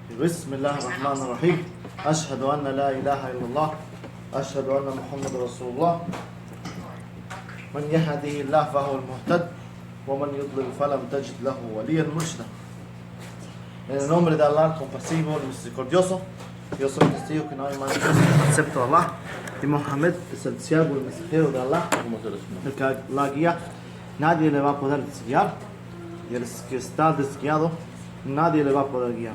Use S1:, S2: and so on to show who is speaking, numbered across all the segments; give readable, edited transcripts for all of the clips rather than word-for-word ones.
S1: بسم الله الرحمن الرحيم أشهد أن لا إله إلا الله أشهد أن محمد رسول الله من يهده الله فهو المهتد ومن يضلل فلن تجد له وليا مرشدا. En el nombre de Allah, compasivo y misericordioso, yo soy testigo que no hay más excepto Allah, y Mohammed es el siervo y mensajero de Allah, el que la guía, nadie le va a poder desguiar, y el que está desguiado, nadie le va a poder guiar.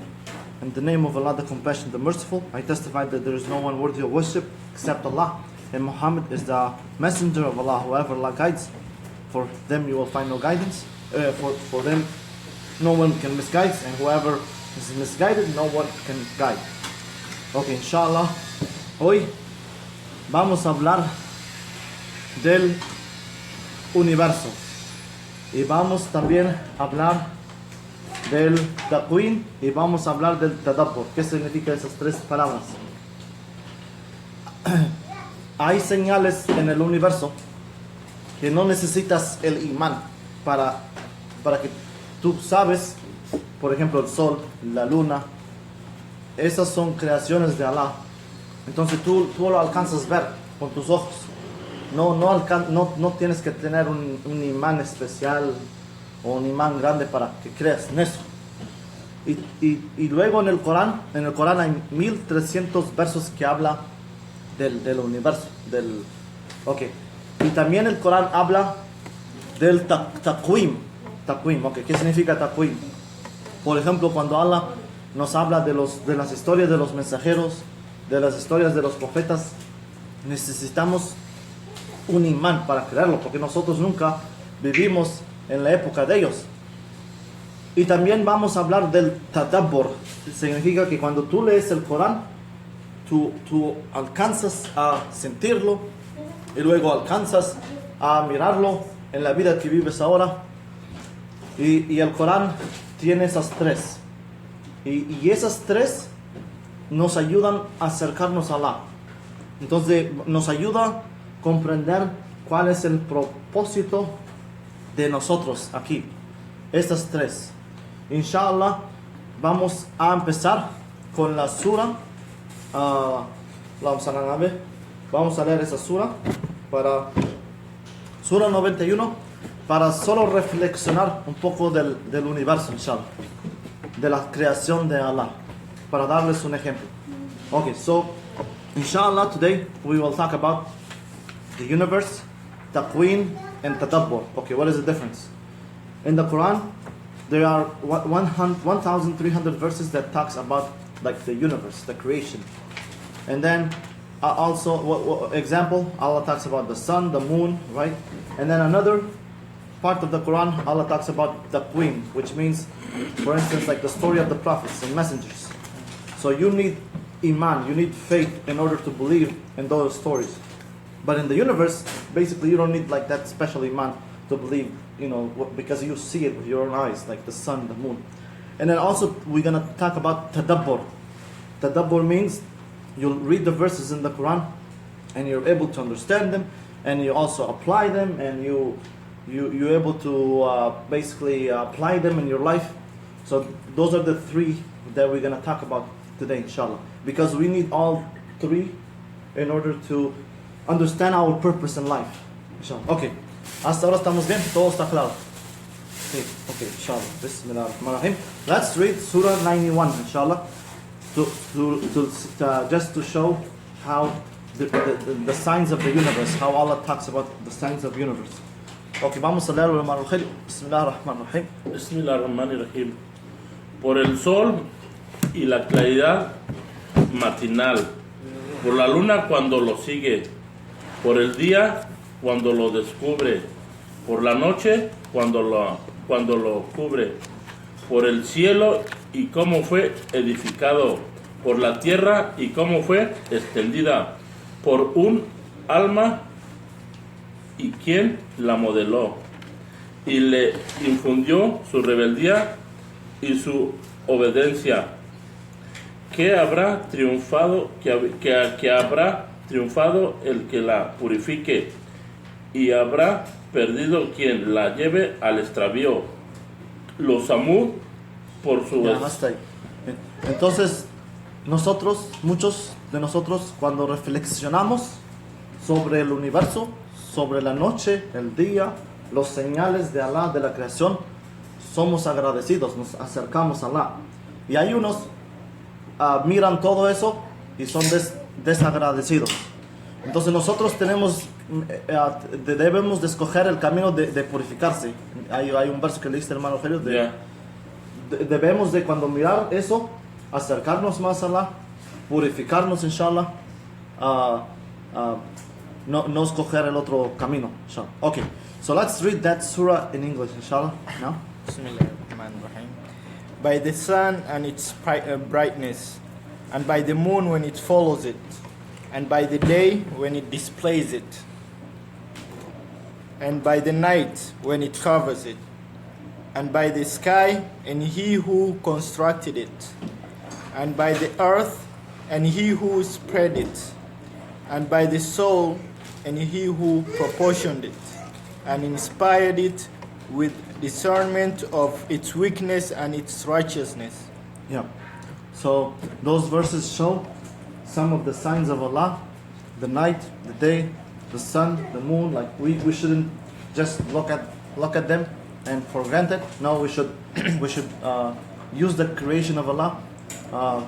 S1: In the name of Allah, the compassionate, the merciful, I testify that there is no one worthy of worship except Allah, and Muhammad is the messenger of Allah. Whoever Allah guides, for them you will find no guidance. For them, no one can misguide, and whoever is misguided, no one can guide. Okay, inshallah, hoy vamos a hablar del universo y vamos también a hablar del taqwin y vamos a hablar del tadabbur. ¿Qué significa esas tres palabras? Hay señales en el universo que no necesitas el imán para que tú sabes, por ejemplo, el sol, la luna, esas son creaciones de Allah. Entonces tú lo alcanzas a ver con tus ojos. No tienes que tener un imán especial o un imán grande para que creas en eso. Y luego en el Corán hay 1300 versos que habla del universo. Y también el Corán habla del taqwim. Okay. ¿Qué significa taqwim? Por ejemplo, cuando Allah nos habla de las historias de los mensajeros, de las historias de los profetas, necesitamos un imán para creerlo, porque nosotros nunca vivimos en la época de ellos. Y también vamos a hablar del tadabbur. Significa que cuando tú lees el Corán, tú alcanzas a sentirlo y luego alcanzas a mirarlo en la vida que vives ahora. Y el Corán tiene esas tres. Y esas tres nos ayudan a acercarnos a Allah. Entonces nos ayuda a comprender cuál es el propósito de nosotros aquí. Estas tres. Inshallah, vamos a empezar con la sura. Vamos a leer esa sura sura 91 para solo reflexionar un poco del universo, inshallah, de la creación de Allah, para darles un ejemplo. Okay, so inshallah today we will talk about the universe, taqwin and tadabbur. Okay, what is the difference? In the Quran, there are 1,300 verses that talks about like the universe, the creation. And then also, example, Allah talks about the sun, the moon, right? And then another part of the Quran, Allah talks about the taqwin, which means, for instance, like the story of the prophets and messengers. So you need iman, you need faith in order to believe in those stories. But in the universe, basically you don't need like that special iman to believe, because you see it with your own eyes, like the sun, the moon. And then also we're going to talk about tadabbur. Tadabbur means you'll read the verses in the Quran and you're able to understand them, and you also apply them, and you're able to basically apply them in your life. So those are the three that we're going to talk about today, inshallah, because we need all three in order to understand our purpose in life, inshallah. Okay, hasta ahora estamos bien, todo está claro. Sí, okay, inshallah. Bismillahirrahmanirrahim. Let's read Surah 91, inshallah, just to show how the signs of the universe, how Allah talks about the signs of the universe. Okay, vamos a leerlo, hermano. Bismillahirrahmanirrahim.
S2: Bismillahirrahmanirrahim. Por el sol y la claridad matinal, por la luna cuando lo sigue, por el día cuando lo descubre, por la noche cuando lo cubre, por el cielo y cómo fue edificado, por la tierra y cómo fue extendida, por un alma y quién la modeló, y le infundió su rebeldía y su obediencia. Que habrá triunfado el que la purifique, y habrá perdido quien la lleve al extravío. Los Samud por su
S1: Entonces, muchos de nosotros, cuando reflexionamos sobre el universo, sobre la noche, el día, los señales de Allah, de la creación, somos agradecidos, nos acercamos a Allah. Y hay unos miran todo eso y son desagradecidos. Entonces nosotros debemos de escoger el camino de purificarse. Hay un verso que leíste, hermano Rogelio, debemos de, cuando mirar eso, acercarnos más a Allah, purificarnos, inshallah, no escoger el otro camino, inshallah. Okay, so let's read that surah in English, inshallah, now.
S3: Bismillahirrahmanirrahim. By the sun and its brightness, and by the moon when it follows it, and by the day when it displays it, and by the night when it covers it, and by the sky and he who constructed it, and by the earth and he who spread it, and by the soul and he who proportioned it, and inspired it with discernment of its weakness and its righteousness.
S1: Yeah. So those verses show some of the signs of Allah: the night, the day, the sun, the moon. Like we shouldn't just look at them and for granted. No, we should use the creation of Allah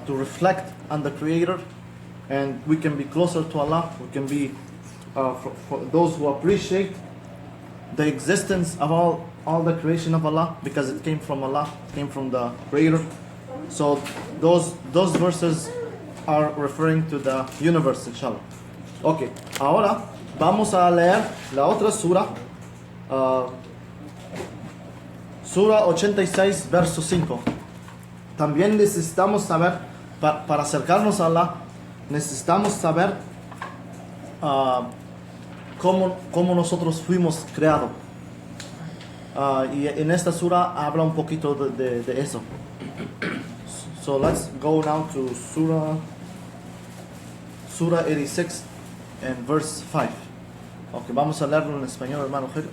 S1: to reflect on the Creator, and we can be closer to Allah. We can be for those who appreciate the existence of all the creation of Allah, because it came from Allah, it came from the Creator. So those verses are referring to the universe, inshallah. Okay, ahora vamos a leer la otra sura, sura 86, verso 5. También necesitamos saber, para acercarnos a Allah, necesitamos saber cómo nosotros fuimos creados. Y en esta sura habla un poquito de eso. So let's go now to Surah 86 and verse 5. Okay, vamos a leerlo en español, hermano Gil.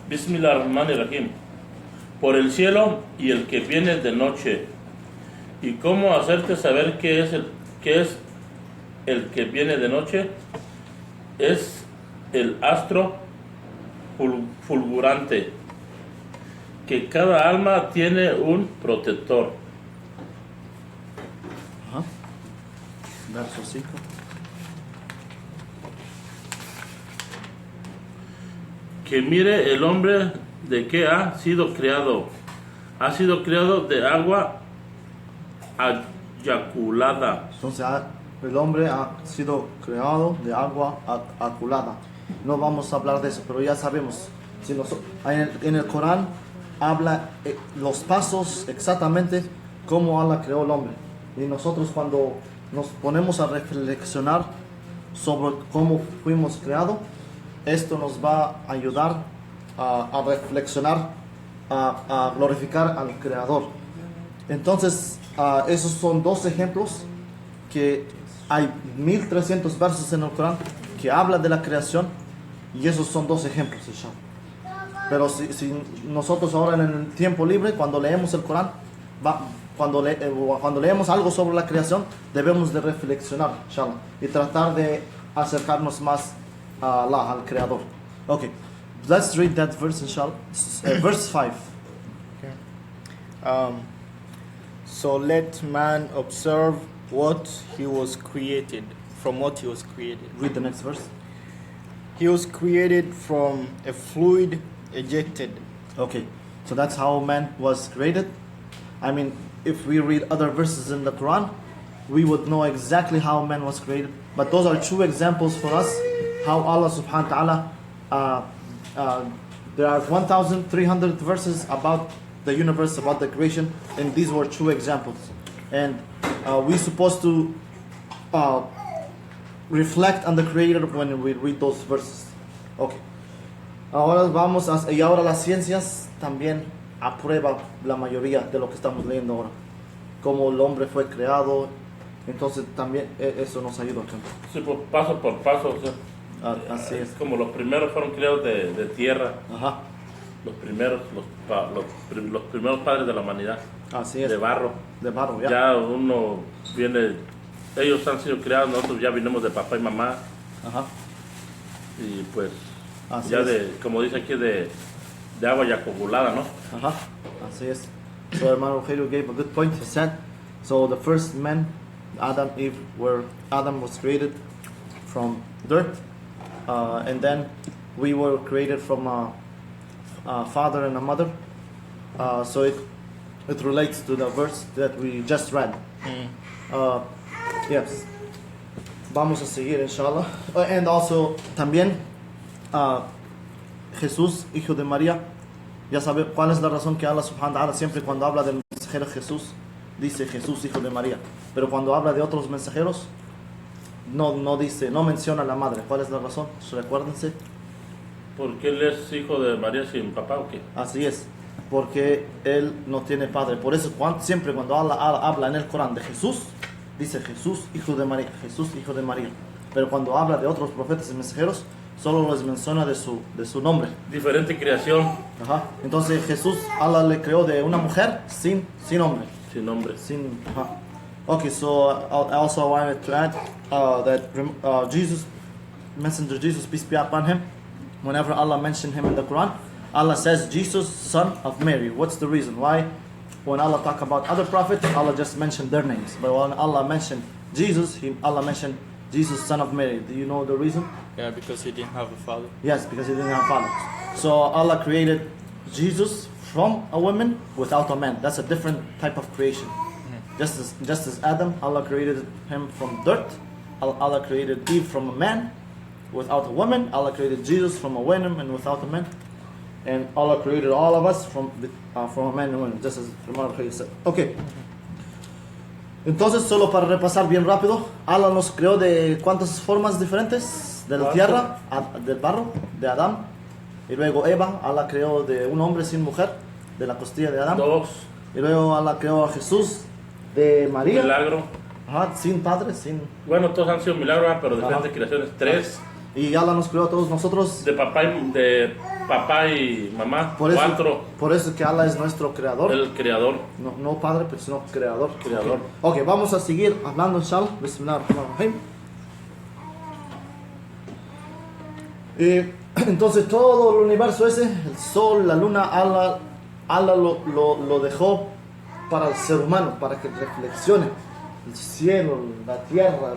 S2: Bismillahirrahmanirrahim. Por el cielo y el que viene de noche. ¿Y cómo hacerte saber qué es el que viene de noche? Es el astro fulgurante, que cada alma tiene un protector.
S1: Verso 5.
S2: Que mire el hombre de qué ha sido creado. Ha sido creado de agua ayaculada.
S1: Entonces el hombre ha sido creado de agua aculada. No vamos a hablar de eso, pero ya sabemos. En el Corán habla los pasos exactamente cómo Allah creó el hombre. Y nosotros, cuando nos ponemos a reflexionar sobre cómo fuimos creados, esto nos va a ayudar a reflexionar, a glorificar al Creador. Entonces, esos son dos ejemplos, que hay 1300 versos en el Corán que habla de la creación, y esos son dos ejemplos, inshallah. Pero si nosotros ahora en el tiempo libre, cuando leemos el Corán, cuando leemos algo sobre la creación, debemos de reflexionar, inshallah, y tratar de acercarnos más a Allah, al Creador. Okay, let's read that verse, inshallah. Verse 5.
S3: Okay. So let man observe what he was created, from what he was created.
S1: Read the next verse.
S3: He was created from a fluid ejected.
S1: Okay, so that's how man was created. I mean, if we read other verses in the Quran, we would know exactly how man was created. But those are two examples for us, how Allah subhanahu wa ta'ala, there are 1,300 verses about the universe, about the creation, and these were two examples. And we're supposed to reflect on the Creator when we read those verses. Okay. Ahora y ahora las ciencias también aprueba la mayoría de lo que estamos leyendo ahora, cómo el hombre fue creado. Entonces también eso nos ayuda.
S2: Sí, paso por paso, o sea,
S1: así es.
S2: como los primeros fueron creados de tierra.
S1: Ajá.
S2: Los primeros padres de la humanidad.
S1: Así es.
S2: de barro.
S1: De barro, ya.
S2: Ya uno viene, ellos han sido criados, nosotros ya vinimos de papá y mamá
S1: Ajá.
S2: y pues
S1: Así
S2: ya
S1: es.
S2: de, como dice aquí, de agua ya coagulada, ¿no?
S1: Ajá. Así es. So hermano Rogelio gave a good point. He said, so the first man, Adam, Eve, Adam was created from dirt, and then we were created from a father and a mother. So it relates to the verse that we just read. Yes. Vamos a seguir, inshallah. And also, también, Jesús, hijo de María. Ya sabe cuál es la razón que Allah subhanahu wa ta'ala siempre cuando habla del mensajero Jesús, dice Jesús, hijo de María. Pero cuando habla de otros mensajeros, no dice, no menciona a la madre. ¿Cuál es la razón? Recuérdense.
S2: ¿Por qué él es hijo de María sin papá o qué?
S1: Así es, porque él no tiene padre. Por eso siempre cuando Allah habla en el Corán de Jesús, dice Jesús, hijo de María, Jesús, hijo de María. Pero cuando habla de otros profetas y mensajeros, solo les menciona de su nombre.
S2: Diferente creación,
S1: Ajá. Entonces Jesús, Allah le creó de una mujer sin hombre.
S2: sin nombre.
S1: Ajá. Okay, so also I wanted to add that Jesus, Messenger Jesus, peace be upon him, whenever Allah mentioned him in the Quran, Allah says Jesus, son of Mary. What's the reason? Why? When Allah talk about other prophets, Allah just mentioned their names. But when Allah mentioned Jesus, Allah mentioned Jesus, son of Mary. Do you know the reason?
S3: Yeah, because he didn't have a father.
S1: Yes, because he didn't have father. So Allah created Jesus from a woman without a man. That's a different type of creation. Just as Adam, Allah created him from dirt. Allah created Eve from a man without a woman. Allah created Jesus from a woman and without a man. And Allah created all of us from a man and woman, just as Imam Khalid said. Okay. Entonces, solo para repasar bien rápido, Allah nos creó de cuántas formas diferentes, de la tierra, del barro, de Adán, y luego Eva, Allah creó de un hombre sin mujer, de la costilla de Adán,
S2: Dos,
S1: y luego Allah creó a Jesús de María,
S2: milagro.
S1: ajá, sin padre, sin,
S2: Bueno, todos han sido milagros, pero diferentes
S1: Ajá.
S2: creaciones. Tres,
S1: y Allah nos creó a todos nosotros.
S2: de papá y mamá.
S1: Por eso,
S2: Cuatro,
S1: por eso que Allah es nuestro creador.
S2: el creador.
S1: No padre, pero sino creador.
S2: Creador.
S1: Ok, vamos a seguir hablando, inshallah. Bismillahirrahmanirrahim. Entonces todo el universo ese, el sol, la luna, Allah lo dejó para el ser humano, para que reflexione el cielo, la tierra,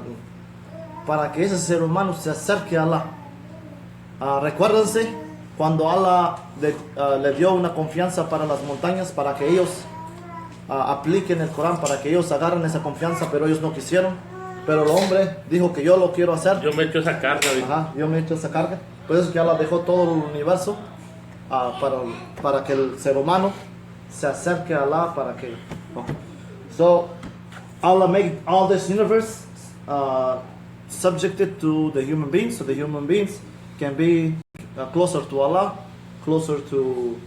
S1: para que ese ser humano se acerque a Allah. Recuérdense cuando Allah le dio una confianza para las montañas, para que ellos apliquen el Corán, para que ellos agarren esa confianza, pero ellos no quisieron. Pero el hombre dijo que yo lo quiero hacer.
S2: Yo me echo esa carga, dijo.
S1: Ajá, yo me he hecho esa carga. Por eso es que Allah dejó todo el universo para que el ser humano se acerque a Allah, para que... So, Allah made all this universe subjected to the human beings, so the human beings can be closer to Allah, closer to...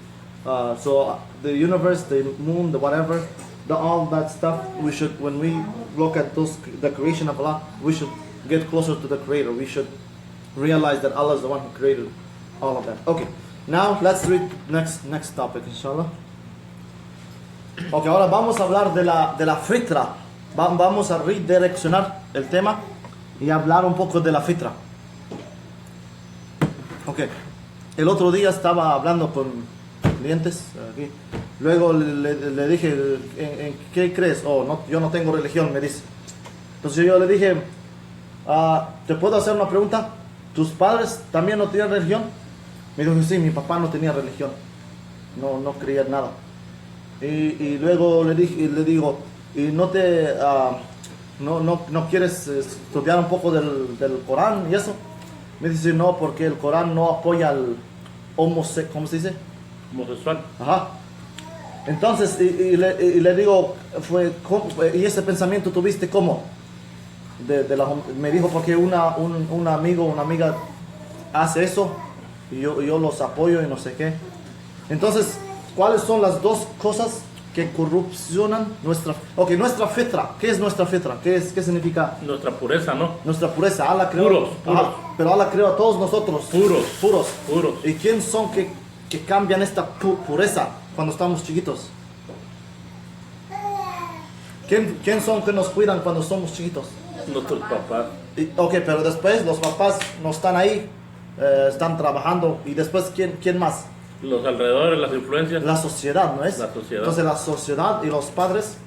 S1: so the universe, the moon, the whatever, all that stuff, we should, when we look at the creation of Allah, we should get closer to the Creator. We should realize that Allah is the one who created all of that. Okay, now let's read next topic, inshallah. Okay, ahora vamos a hablar de la fitra. Vamos a redireccionar el tema y hablar un poco de la fitra. Okay, el otro día estaba hablando con clientes aquí. Luego le dije, ¿en qué crees? Oh, no, yo no tengo religión, me dice. Entonces yo le dije, ¿te puedo hacer una pregunta? ¿Tus padres también no tenían religión? Me dijo, sí, mi papá no tenía religión. No creía en nada. Y luego le digo, ¿y no quieres estudiar un poco del Corán y eso? Me dice, no, porque el Corán no apoya al homosexual, ¿cómo se dice?
S2: Homosexual.
S1: Ajá. Entonces, le digo, ¿y ese pensamiento tuviste cómo? Me dijo, porque un amigo, una amiga hace eso y yo los apoyo y no sé qué. Entonces, ¿cuáles son las dos cosas que corrupcionan nuestra fitra? ¿Qué es nuestra fitra? ¿Qué significa?
S2: Nuestra pureza, ¿no?
S1: Nuestra pureza. Allah creó,
S2: Puros.
S1: pero Allah creó a todos nosotros puros.
S2: Puros.
S1: ¿Y quién son que cambian esta pureza cuando estamos chiquitos? ¿Quién son que nos cuidan cuando somos chiquitos?
S2: Nuestros papás.
S1: Ok, pero después los papás no están ahí, están trabajando. Y después, ¿quién más?
S2: Los alrededores, las influencias.
S1: La sociedad, ¿no es?
S2: La sociedad.
S1: Entonces la sociedad y los padres,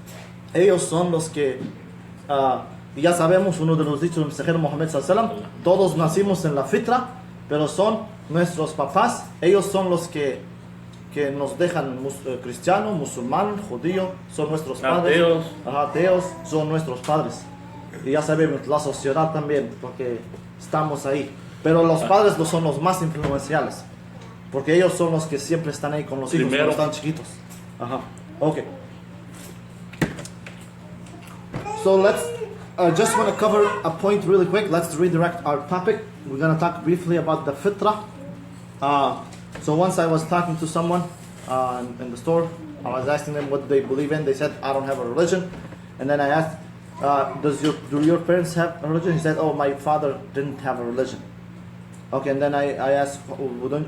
S1: ellos son los que, y ya sabemos, uno de los dichos del mensajero Mohammed sallallahu alaihi wasallam, todos nacimos en la fitra, pero son nuestros papás, ellos son los que nos dejan cristiano, musulmán, judío, son nuestros padres.
S2: Ateos.
S1: Ateos son nuestros padres. Y ya sabemos, la sociedad también, porque estamos ahí. Pero los padres son los más influenciales. Porque ellos son los que siempre están ahí con los hijos
S2: Primero.
S1: cuando están chiquitos. Ajá. Ok. So let's just want to cover a point really quick. Let's redirect our topic. We're going to talk briefly about the fitrah. So once I was talking to someone in the store. I was asking them what they believe in. They said, I don't have a religion. And then I asked, do your parents have a religion? He said, oh, my father didn't have a religion. Okay, and then I asked,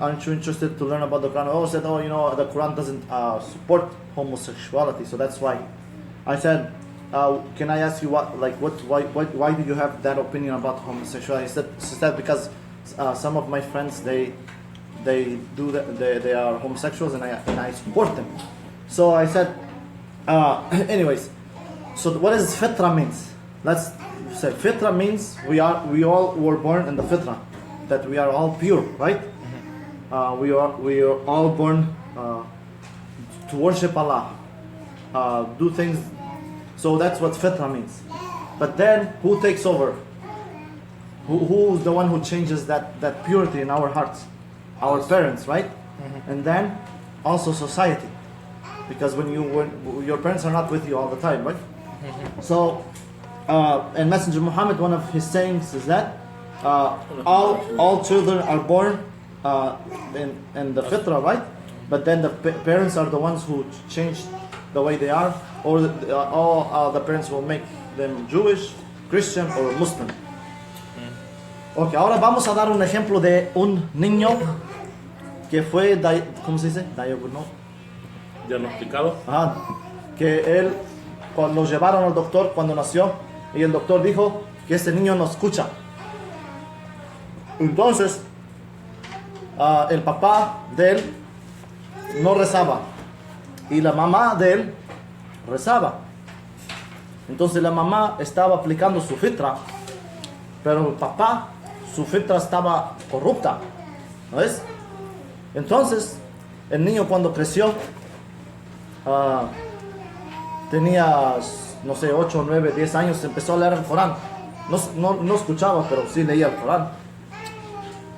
S1: aren't you interested to learn about the Quran? Oh, he said, oh, the Quran doesn't support homosexuality, so that's why. I said, can I ask you why do you have that opinion about homosexuality? She said because some of my friends they do that, they are homosexuals, and I support them. So I said, anyways, so what does fitra means? Let's say fitra means we all were born in the fitra, that we are all pure, right? We are all born to worship Allah, do things. So that's what fitra means. But then who takes over? Who's the one who changes that purity in our hearts? Our parents, right? And then also society, because when your parents are not with you all the time, right? So, and Messenger Muhammad, one of his sayings is that all children are born in the fitrah, right? But then the parents are the ones who change the way they are, or all the parents will make them Jewish, Christian, or Muslim. Ok, ahora vamos a dar un ejemplo de un niño que fue, ¿cómo se dice?
S2: Diagnosticado.
S1: Ajá, que él, cuando lo llevaron al doctor cuando nació, y el doctor dijo que ese niño no escucha. Entonces, el papá de él no rezaba, y la mamá de él rezaba. Entonces la mamá estaba aplicando su fitra, pero el papá, su fitra estaba corrupta, ¿no es? Entonces, el niño cuando creció, tenía, no sé, 8, 9, 10 años, empezó a leer el Corán. No escuchaba, pero sí leía el Corán.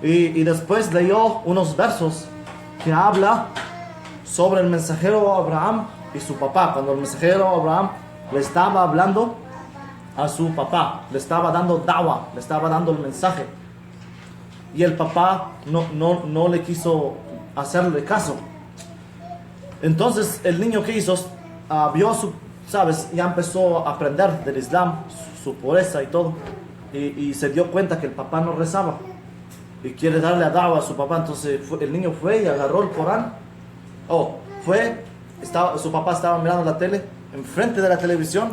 S1: Y después leyó unos versos que habla sobre el mensajero Abraham y su papá. Cuando el mensajero Abraham le estaba hablando a su papá, le estaba dando dawa, le estaba dando el mensaje, y el papá no le quiso hacerle caso. Entonces el niño que hizo, vio ¿sabes? Ya empezó a aprender del Islam, su pureza y todo, y se dio cuenta que el papá no rezaba y quiere darle a dawa a su papá. Entonces el niño fue y agarró el Corán. Su papá estaba mirando la tele, enfrente de la televisión,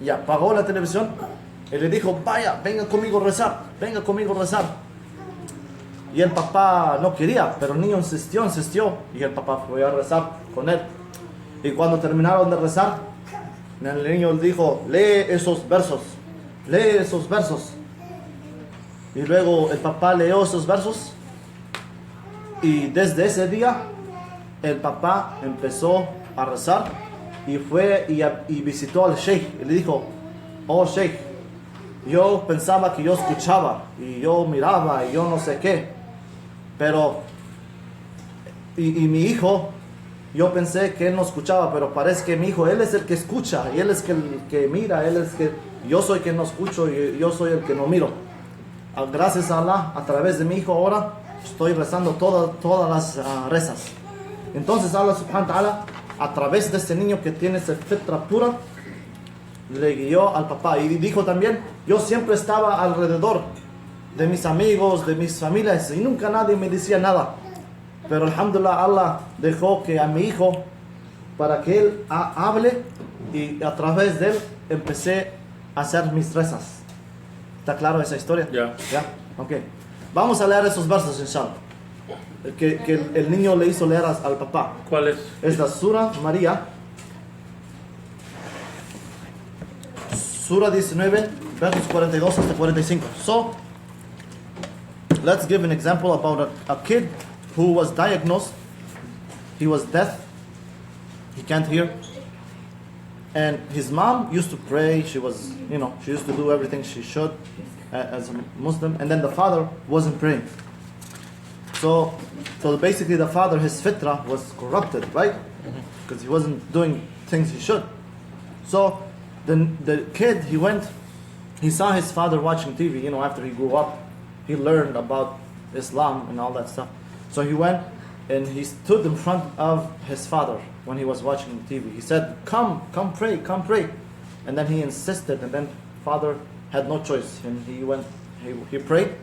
S1: y apagó la televisión y le dijo, vaya, venga conmigo a rezar. Y el papá no quería, pero el niño insistió, y el papá fue a rezar con él. Y cuando terminaron de rezar, el niño le dijo, lee esos versos. Y luego el papá leyó esos versos, y desde ese día el papá empezó a rezar, y fue y visitó al sheikh y le dijo, oh sheikh, yo pensaba que yo escuchaba y yo miraba y yo no sé qué, pero y mi hijo, yo pensé que él no escuchaba, pero parece que mi hijo, él es el que escucha, y él es el que mira, yo soy el que no escucho, y yo soy el que no miro. Gracias a Allah, a través de mi hijo ahora estoy rezando todas las rezas. Entonces Allah subhanahu wa ta'ala, a través de este niño que tiene esa fitra pura, le guió al papá, y dijo también, yo siempre estaba alrededor de mis amigos, de mis familias, y nunca nadie me decía nada, pero alhamdulillah, Allah dejó que a mi hijo, para que él hable y a través de él empecé a hacer mis rezas. ¿Está claro esa historia?
S2: Ya.
S1: ¿Ya? Ok. Vamos a leer esos versos, inshallah. Que el niño le hizo leer al papá.
S2: ¿Cuál es?
S1: Es la Sura María. Sura 19, versos 42 hasta 45. So, let's give an example about a kid who was diagnosed. He was deaf. He can't hear. And his mom used to pray. She was, she used to do everything she should as a Muslim. And then the father wasn't praying. So basically the father, his fitra was corrupted, right? Because he wasn't doing things he should. So the kid, he saw his father watching TV, after he grew up, he learned about Islam and all that stuff. So he went and he stood in front of his father when he was watching TV. He said, come pray. And then he insisted, and then father had no choice. And he prayed.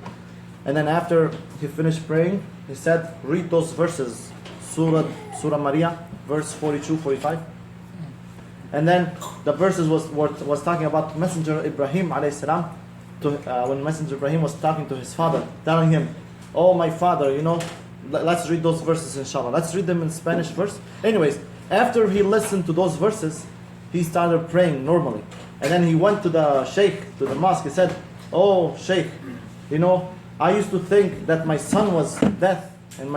S1: And then after he finished praying, he said, read those verses, Surah Maria, verse 42, 45. And then the verses was talking about Messenger Ibrahim alayhi salam, when Messenger Ibrahim was talking to his father, telling him, oh my father, let's read those verses inshallah. Let's read them in Spanish first. Anyways, after he listened to those verses, he started praying normally. And then he went to the sheikh, to the mosque. He said, oh sheikh, I used to think that my son was deaf, and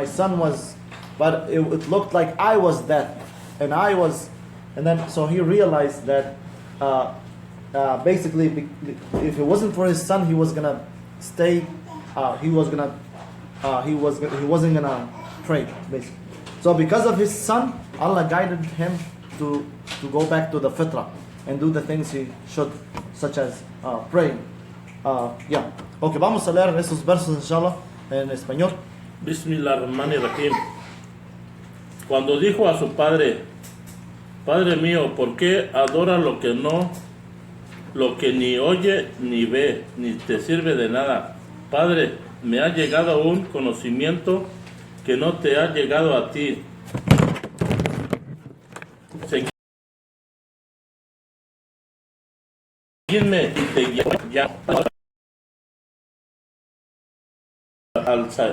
S1: but it looked like I was deaf, and then so he realized that basically if it wasn't for his son, he was gonna stay, he wasn't gonna pray basically. So because of his son, Allah guided him to go back to the fitrah and do the things he should, such as praying. Yeah. Ok, vamos a leer esos versos, inshallah, en español.
S2: Bismillahirrahmanirrahim. Cuando dijo a su padre, Padre mío, ¿por qué adora lo que ni oye ni ve, ni te sirve de nada? Padre, me ha llegado un conocimiento que no te ha llegado a ti. Seguidme y te guiaré